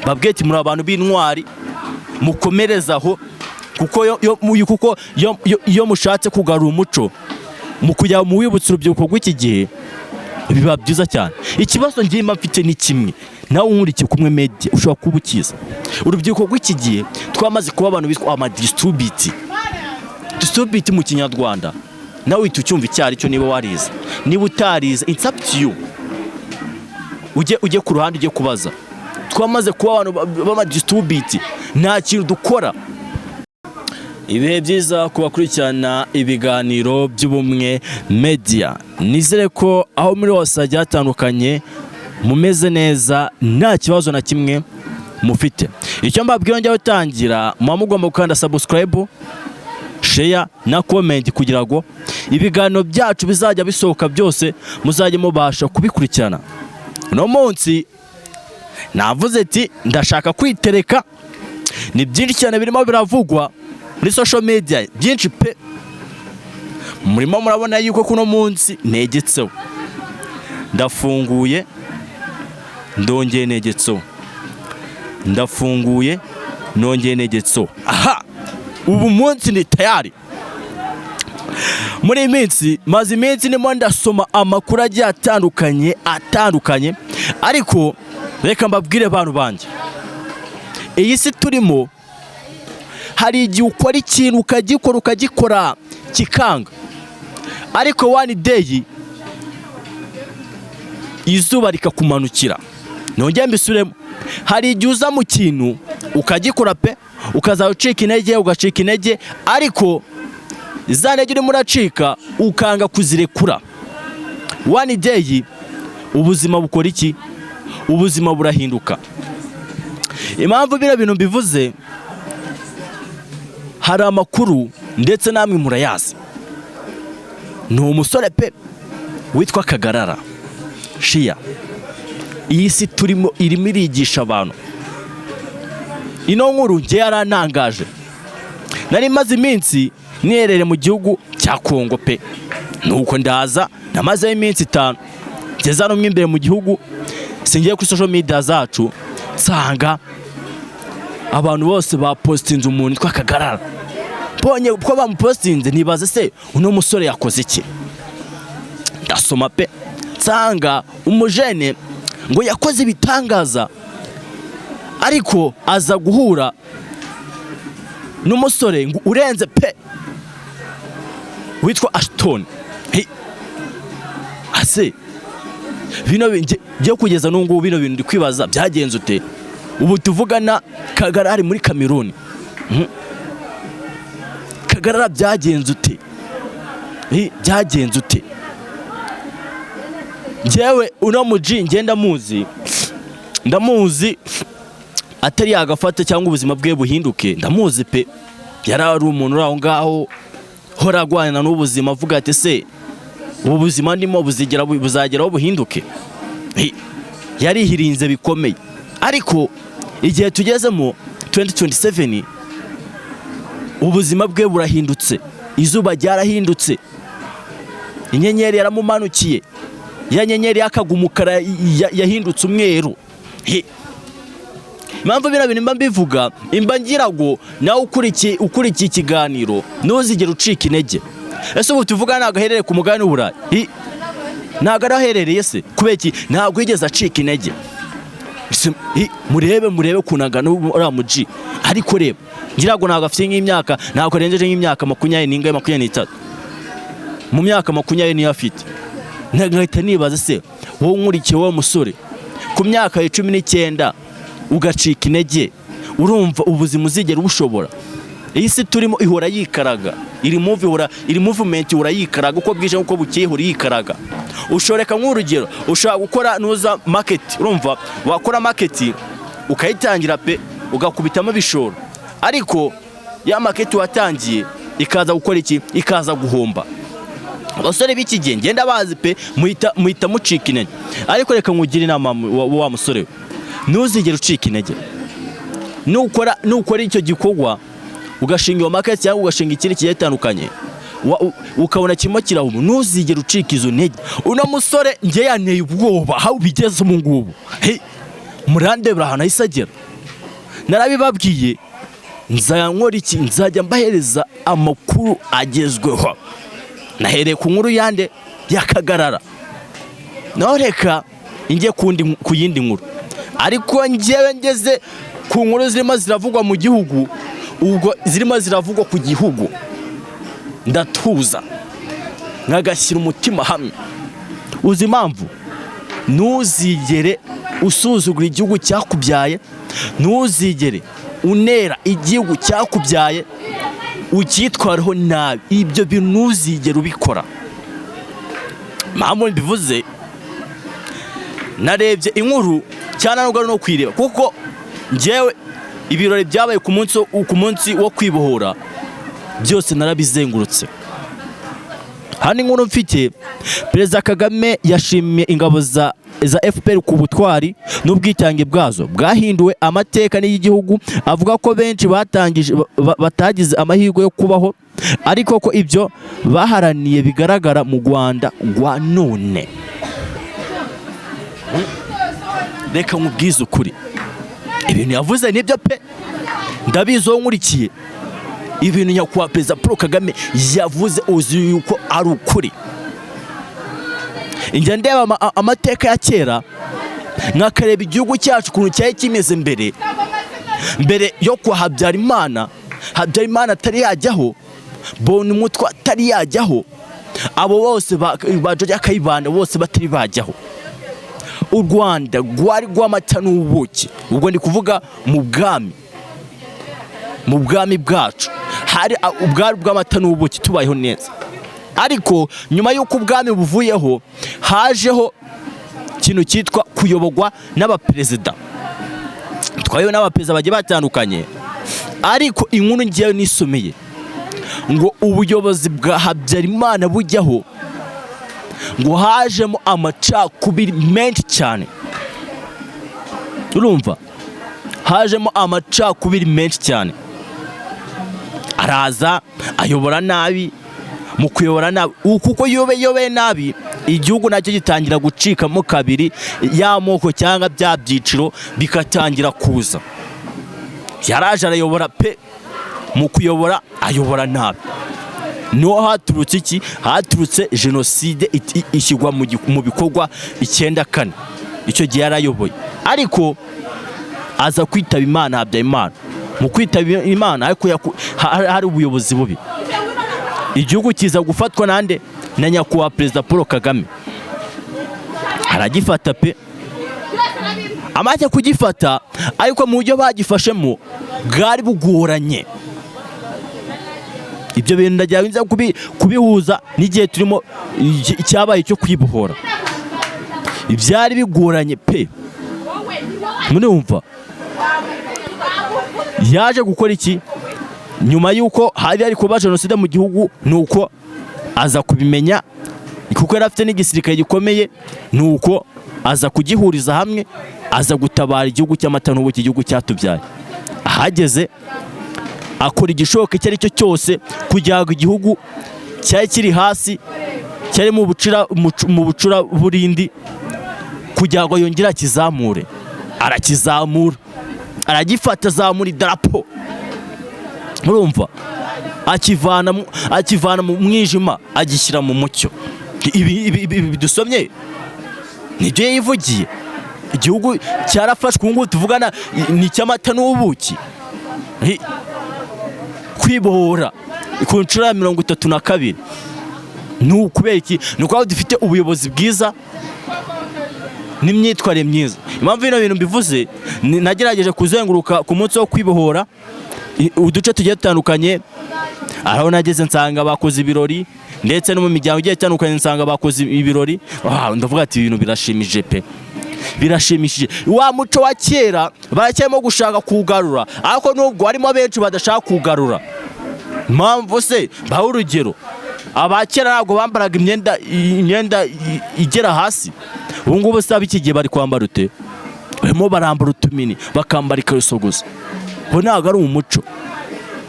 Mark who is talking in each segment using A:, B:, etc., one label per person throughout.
A: babwete muri abantu b'intwari mukomerezaho kuko yo mushatse kugarura umuco mu kujya mu wibutsa urubyiruko rw'iki gihe biba byiza cyane. Ikibazo ngiye mfite ni kimwe, nawe unkurikiye kumwe media ushobora kubukiza urubyiruko rw'iki gihe. Twamaze kuba abantu bitwa amadistribute mu Kinyarwanda, nawe uhita ucyumva icyari cyo niba warize, niba utarize it's up to you. Ujye ku ruhande ujye kubaza. Twamaze kuba abantu b'amadistribute, nta kintu dukora. Ibihe byiza kubakurikirana ibiganiro by'ubumwe media. Nizere ko aho muri hose hagiye hatandukanye mumeze neza, nta kibazo na kimwe mufite. Icyo mbabwira njya gutangira, mugomba gukanda subscribe, share na comment kugira ngo ibiganiro byacu bizajya bisohoka byose muzajye mubasha kubikurikirana. No munsi navuze ati ndashaka kwitereka, ni byinshi cyane birimo biravugwa muri social media, byinshi pe. Murimo murabona yuko kuno munsi negetseho, ndafunguye ndongeye negetseho, ndafunguye nongeye negetseho. Aha, ubu munsi ni tayari. Muri iminsi maze iminsi nimo ndasoma amakuru agiye atandukanye, ariko reka mbabwire abantu banje, iyi si turimo hari igihe ukora ikintu ukagikora kikanga, ariko one day izuba rikakumanukira. Nongeye mbisubiremo, hari igihe uza mu kintu ukagikora pe, ukaza ucika intege, ariko za ntege urimo uracika ukanga kuzirekura. One day ubuzima bukora iki? Ubuzima burahinduka. Impamvu bino bintu bivuze, hari amakuru ndetse namwe murayazi. Ni umusore pe witwa Kagarara. Shia, iyi si turimo irimo irigisha abantu. Ino nkuru nge yarantangaje. Nari maze iminsi niherere mu gihugu cya Kongo pe, nuko ndaza namazeho iminsi 5 ngeze hano imbere mu gihugu. Singiye kuri social media zacu nsanga abantu bose bapostinze umuntu witwa Kagarara. Bonye uko bamupostinze nibaze se uno musore yakoze iki. Ndasoma pe nsanga umujene ngo yakoze ibitangaza, ariko aza guhura n'umusore ngo urenze pe witwa Ashton. Ase bino byo kugeza n'ubu bino bintu ndi kwibaza byagenze ute. Ubu tuvugana Kagarara ari muri Cameroon. Kagarara byagenze ute? Byagenze ute? Jewe uno muji ngenda ndamuzi atari yagafata cyangwa ubuzima bwe buhinduke. Ndamuzi pe, yarari umuntu uraho ngaho horagwana n'ubuzima, avuga ati se ubu buzima ndimo buzageraho buhinduke. Yarihirinze bikomeye, ariko igihe tugezemo 2027 ubuzima bwe burahindutse. Izuba ryarahindutse, inyenyeri yaramumanukiye, ya nyenyeri yakagumukara yahindutse umweru. Impamvu bino bintu mbivuga, imba ngirago nawe ukurikiye ikiganiro ntuzigere ucika intege. Ese ubu tuvuga ntago aherereye ku mugabane w'Uburayi, ntago araherereye se kubeki, ntago yigeze acika intege. Murebe kunagana uriya muji, ariko reba ngirago ntago afite nk'imyaka, ntago arengeje nk'imyaka 23. Mu myaka 20 niyo afite. Ntagahita nibaza se wowe unkurikiye wowe musore ku myaka 19 ugacika intege, urumva ubuzima uzigera ubushobora? Iyi si turimo ihora yikaraga, iri movement ihora yikaraga, uko bwije uko bukeye ihora yikaraga. Ushoreka nk'urugero, ushaka gukora nuza market, urumva wakora market ukayitangira pe ugakubitamo bishoro, ariko ya market watangiye ikaza gukora iki? Ikaza guhomba. Abasore b'iki gihe ngenda bazi pe muhita mucika intege. Ariko reka nkugire inama wa musore, ntuzigere ucika intege. Nukora icyo gikorwa ugashinga iyo market cyangwa ugashinga ikindi kigiye gitandukanye, ukabona kirimo kirahumu, ntuzigere ucika izo ntege. Uno musore nge yanteye ubwoba aho bigeze mu ngubu. Murandebera ahantu ahise agera. narabibabwiye nzajya nkora iki, nzajya mbahereza amakuru agezweho. Nahereye ku nkuru yande ya Kagarara, naho reka njye ku yindi nkuru, ariko njyewe ngeze ku nkuru zirimo ziravugwa mu gihugu, ubwo zirimo ziravugwa ku gihugu ndatuza nkagashyira umutima hamwe. Uzi impamvu? Ntuzigere usuzugura igihugu cyakubyaye, ntuzigere unera igihugu cyakubyaye ucyitwaraho nabi. Ibyo bintu ntuzigere ubikora. Mpamvu mbivuze, narebye inkuru cyane nubwo no kwireba, kuko njyewe ibirori byabaye ku munsi wo kwibohora byose narabizengurutse. Hano inkuru mfite, Perezida Kagame yashimiye ingabo za FPR ku butwari n'ubwitange bwazo bwahinduwe amateka y'igihugu, avuga ko benshi batagize amahirwe yo kubaho, ariko ko ibyo baharaniye bigaragara mu Rwanda rwa none. Reka nkubwize ukuri, ibintu yavuze nibyo pe, ndabizi wowe nkurikiye. Ibintu nyakubahwa Perezida Paul Kagame yavuze uzi yuko ari ukuri. Njya ndeba amateka ya kera nkakareba igihugu cyacu ukuntu cyari kimeze mbere yo kwa Habyarimana atari yajyaho, Bona umutwe atari yajyaho, abo bose bajoja Kayibanda bose batari bajyaho. U Rwanda rwari rw'amata n'ubuki, ubwo ndi kuvuga mu bwami bwacu hari ubwari bw'amata n'ubuki tubayeho neza. Ariko nyuma y'uko ubwami buvuyeho hajeho ikintu cyitwa kuyoborwa n'abaperezida. Twayobowe n'abaperezida bagiye batandukanye, ariko inkuru ngiye nisomeye ngo ubuyobozi bwa Habyarimana bujyaho ngo hajemo amacakubiri menshi cyane. Urumva? Hajemo amacakubiri menshi cyane. Araza ayobora nabi, mu kuyobora nabi kuko yobeye nabi, igihugu nacyo gitangira gucikamo kabiri, y'amoko cyangwa bya byiciro bikatangira kuza. Yaraje arayobora pe, mu kuyobora ayobora nabi. No haturutse iki? Haturutse jenoside ishyirwa mu bikorwa 94. Icyo gihe yarayoboye, ariko aza kwitaba Imana. Habyarimana mu kwitaba Imana, ariko hari ubuyobozi bubi, igihugu kiza gufatwa nande na nyakubahwa Perezida Paul Kagame. Aragifata pe, amaze kugifata, ariko mu buryo bagifashemo bwari bugoranye. Ibyo bintu ndagira kubihuza n'igihe turimo cyabaye cyo kwibohora. Ibyari bigoranye pe. Murumva? Yaje gukora iki? Nyuma y'uko hari kuba jenoside mu gihugu, nuko aza kubimenya, kuko yari afite n'igisirikare gikomeye, nuko aza kugihuriza hamwe, aza gutabara igihugu cy'amata n'ubuki, igihugu cyatubyaye. Ahageze akora igishoboka icyo ari cyo cyose kugira ngo igihugu cyari kiri hasi, cyari mu bucura burindi, kugira ngo yongere akizamure. Arakizamura, aragifata, azamura idarapo. Murumva? Akivana mu mwijima agishyira mu mucyo. Ibi dusomye nibyo yivugiye. Igihugu cyarafashwe, ngo tuvugana ni cy'amata n'ubuki. Kwibohora kunshuro 32. Kubera iki? Nuko dufite ubuyobozi bwiza n'imyitwarire myiza. Impamvu bino bintu mbivuze, nagerageje kuzenguruka ku munsi wo kwibohora uduce tugiye dutandukanye. Aho nageze nsanga bakoze ibirori, ndetse no mu miryango igiye itandukanye nsanga bakoze ibirori. Ndavuga ati ibintu birashimije pe, birashimishije. Wa muco wa kera baracyarimo gushaka kugarura, ariko nubwo harimo benshi badashaka kugarura. Mpamvu se baho urugero, abakera ntabwo bambaraga imyenda igera hasi. Ubu ngubu saba iki gihe bari kwambara ute? Barimo barambara utumini, bakambara ikaruso gusa. Bo ntabwo ari umuco.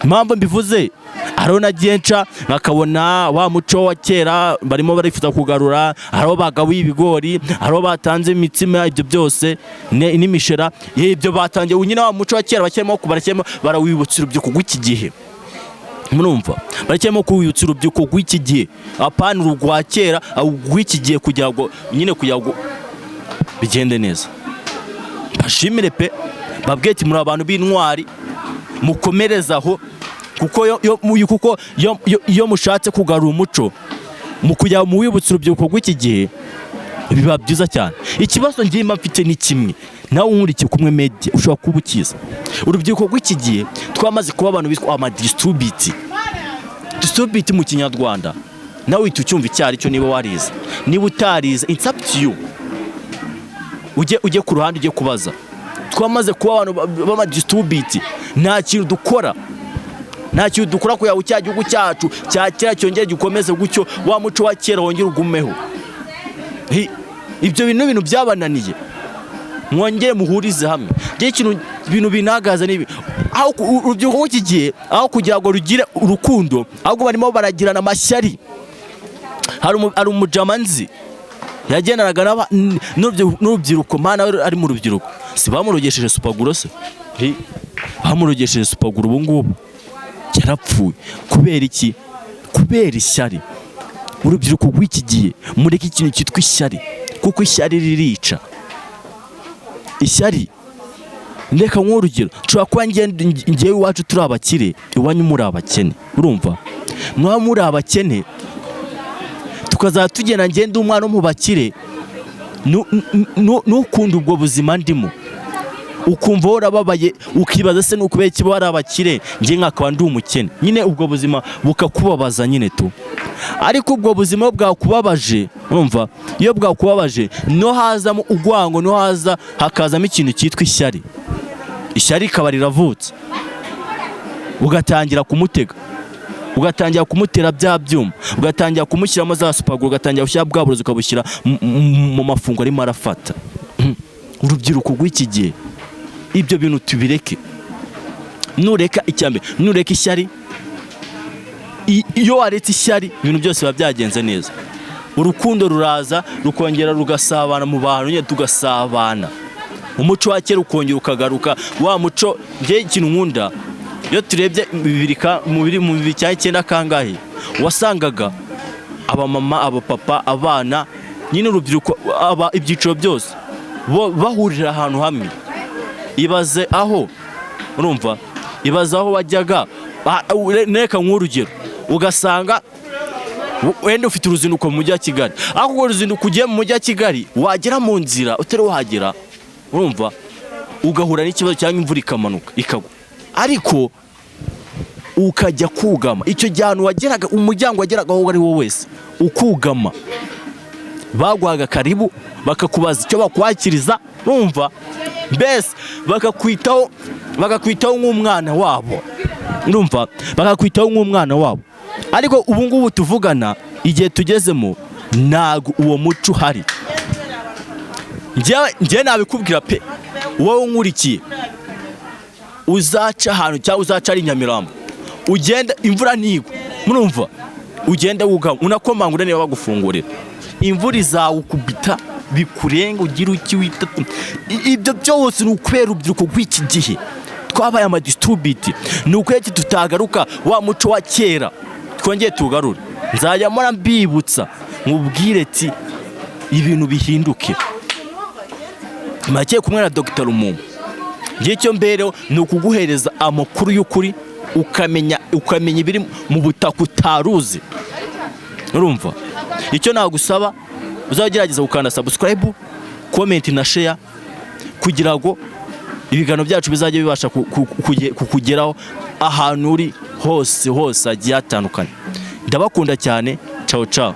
A: impamvu mbivuze hariho nagiye nca nkakabona wa muco wa kera barimo barifuza kugarura, hariho bagabuye ibigori, hariho batanze imitsima, ibyo byose n'imishera, ibyo batangiye nyine wa muco wa kera bakirimo barawibutsa urubyiruko rw'iki gihe. Murumva barakirimo kuwibutsa urubyiruko rw'iki gihe, apana urwa kera rw'iki gihe, kugira ngo bigende neza. Bashimire pe, babwiye ati muri abantu b'intwari, mukomerezaho, kuko iyo mushatse kugarura umuco mu kujya mu wibutsa urubyiruko rw'iki gihe biba byiza cyane. Ikibazo ngiye mfite ni kimwe, nawe unkurikiye kumwe media ushobora kuba ukiza. Urubyiruko rw'iki gihe twamaze kuba abantu bitwa amadistribute. Distribute mu Kinyarwanda nawe uhita ucyumva icyari cyo niba warize, niba utarize it's up to you. Ujye ku ruhande ujye kubaza. Twamaze kuba abantu b'amadistribute, nta kintu dukora kuya cya gihugu cyacu cya kera cyongera gikomeze gutyo, wa muco wa kera wongera ugumeho. Ibyo bintu byabananiye, mwongere muhurize hamwe. Ibintu binagaza nibi, aho urubyiruko rw'iki gihe aho kugira ngo rugire urukundo, ahubwo barimo baragirana amashyari. Hari umujamanzi yagendanaga n'urubyiruko, mana ari mu rubyiruko, si bamurogesheje supaguro se? Bamurogesheje supaguro, ubu ngubu yarapfuye. Kubera iki? Kubera ishyari. Urubyiruko rw'iki gihe mureke ikintu cyitwa ishyari, kuko ishyari ririca. Ishyari, ndeka nk'urugero, nshobora kuba ngewe iwacu turi abakire, iwanyu muri abakene. Urumva mwaba muri abakene, tukazaba tugenda ngenda umwana wo mu bakire, n'ukunda ubwo buzima ndimo, ukumva warababaye, ukibaza se n'ukubera iki bari abakire ngiye nkakaba ndi umukene. Nyine ubwo buzima bukakubabaza nyine tu. Ariko ubwo buzima bwakubabaje, urumva, iyo bwakubabaje no hazamo ugwango, no hakazamo ikintu cyitwa ishyari. Ishyari ikaba riravutse, ugatangira kumutega, ugatangira kumutera bya byuma, ugatangira kumushyiramo za supaguro, ugatangira gushyira bwa burozi ukabushyira mu mafungo arimo arafata. Urubyiruko rw'iki gihe ibyo bintu tubireke. Nureka icyambe, nureka ishyari, iyo waretse ishyari ibintu byose biba byagenze neza. Urukundo ruraza rukongera rugasabana mu bantu, nyine tugasabana, umuco wa kera ukongera ukagaruka. Wa muco ngiye ikintu nkunda, iyo turebye mu 2009 kangahe, wasangaga abamama, abapapa, abana, nyine urubyiruko, ibyiciro byose bahurira ahantu hamwe. Ibaze aho, urumva, ibaze aho wajyaga, neka nk'urugero, ugasanga wenda ufite uruzinduko mu mujyi wa Kigali, aho urwo ruzinduko ugiye mu mujyi wa Kigali, wagera mu nzira utari wahagera, urumva, ugahura n'ikibazo cyangwa imvura ikamanuka ikagwa, ariko ukajya kugama. Icyo gihe ahantu wageraga, umuryango wageraga aho ari wo wese ukugama, bagwaga karibu, bakakubaza icyo bakwakiriza, urumva, mbese bakakwitaho nk'umwana wabo, urumva, bakakwitaho nk'umwana wabo. Ariko ubu ngubu tuvugana, igihe tugezemo, ntago uwo muco uhari. Njye nabikubwira pe, wowe unkurikiye, uzaca ahantu cyangwa uzaca ari Nyamirambo, ugenda imvura ntigwa, murumva, ugenda wugama, unakomangura niba bagufungurira, imvura izawukubita bikurenga, ugira uki wita. Ibyo byose ni ukubera urubyiruko rw'iki gihe twabaye amadistribute. Ni ukweki tutagaruka wa muco wa kera, twongeye tugarure. Nzajya mpora mbibutsa, nkubwire ati ibintu bihinduke. Makiye kumwe na Dr. Lumumba, ngiye cyo mbereho ni ukuguhereza amakuru y'ukuri, ukamenya ibiri mu butaka utaruzi. Urumva, icyo nagusaba uzagerageza gukanda subscribe, comment na share, kugira ngo ibiganiro byacu bizajye bibasha kukugeraho ahantu uri hose hagiye hatandukanye. Ndabakunda cyane, ciao ciao.